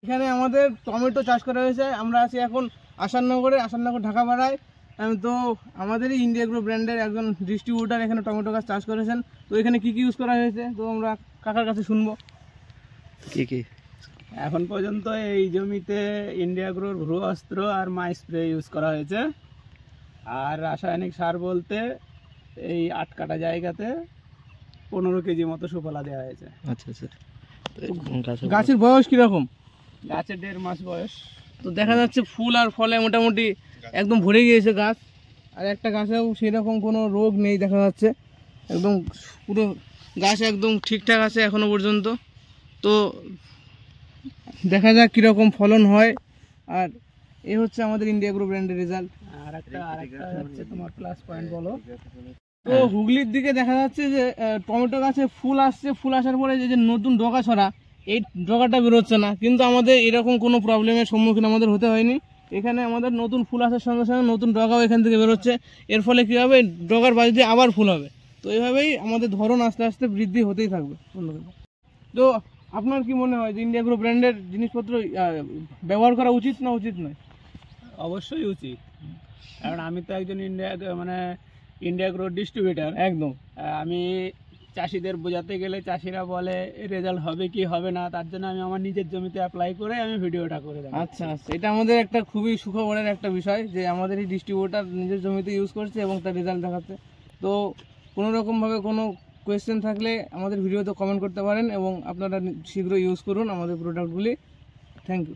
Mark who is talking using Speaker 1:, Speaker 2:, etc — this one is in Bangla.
Speaker 1: এখানে আমাদের টমেটো চাষ করা হয়েছে। আমরা আছি এখন আসাননগরে, আসাননগর ঢাকা পাড়ায়। তো আমাদেরই ইন্ডিয়া গ্রো ব্র্যান্ডের একজন ডিস্ট্রিবিউটার এখানে টমেটো গাছ চাষ করেছেন। তো এখানে কি কি ইউজ করা হয়েছে তো আমরা কাকার কাছে শুনবো।
Speaker 2: কি
Speaker 3: এখন পর্যন্ত এই জমিতে ইন্ডিয়া গ্রোর ভ্রুঅস্ত্র আর মাই স্প্রে ইউজ করা হয়েছে। আর রাসায়নিক সার বলতে এই 8 কাটা জায়গাতে 15 কেজি মতো সুফলা দেওয়া হয়েছে।
Speaker 2: আচ্ছা আচ্ছা।
Speaker 1: গাছের বয়স কিরকম?
Speaker 3: গাছের 1.5 মাস বয়স।
Speaker 1: তো দেখা যাচ্ছে ফুল আর ফলে মোটামুটি একদম ভরে গিয়েছে গাছ, আর একটা গাছেও সেরকম কোনো রোগ নেই দেখা যাচ্ছে। একদম পুরো গাছ একদম ঠিকঠাক আছে এখনো পর্যন্ত। তো দেখা যাক কীরকম ফলন হয়। আর এ হচ্ছে আমাদের ইন্ডিয়া গ্রো ব্র্যান্ডের রেজাল্ট।
Speaker 3: আর একটা হচ্ছে তোমার প্লাস পয়েন্ট বলো।
Speaker 1: তো হুগলির দিকে দেখা যাচ্ছে যে টমেটো গাছে ফুল আসছে, ফুল আসার পরে যে নতুন ডগা ছড়া, এই ডগাটা বেরোচ্ছে না, কিন্তু আমাদের এরকম কোনো প্রবলেমের সম্মুখীন আমাদের হতে হয়নি। এখানে আমাদের নতুন ফুল আসার সঙ্গে সঙ্গে নতুন ডগাও এখান থেকে বেরোচ্ছে। এর ফলে কী হবে, ডগার বাজ দিয়ে আবার ফুল হবে। তো এইভাবেই আমাদের ধরন আস্তে আস্তে বৃদ্ধি হতেই থাকবে। তো আপনার কি মনে হয় যে ইন্ডিয়া গ্রো ব্র্যান্ডের জিনিসপত্র ব্যবহার করা উচিত না উচিত নয়?
Speaker 3: অবশ্যই উচিত, কারণ আমি তো একজন ইন্ডিয়া গ্রো ডিস্ট্রিবিউটার।
Speaker 1: একদম।
Speaker 3: আমি চাষিদের বোঝাতে গেলে চাষিরা বলে রেজাল্ট হবে কি হবে না, তার জন্য আমি আমার নিজের জমিতে অ্যাপ্লাই করে আমি ভিডিওটা করে দেবো।
Speaker 1: আচ্ছা আচ্ছা, এটা আমাদের একটা খুবই সুখবরের একটা বিষয় যে আমাদের এই ডিস্ট্রিবিউটার নিজের জমিতে ইউজ করছে এবং তার রেজাল্ট দেখাচ্ছে। তো কোনোরকমভাবে কোনো কোয়েশ্চেন থাকলে আমাদের ভিডিওতে কমেন্ট করতে পারেন এবং আপনারা শীঘ্রই ইউজ করুন আমাদের প্রোডাক্টগুলি। Thank you.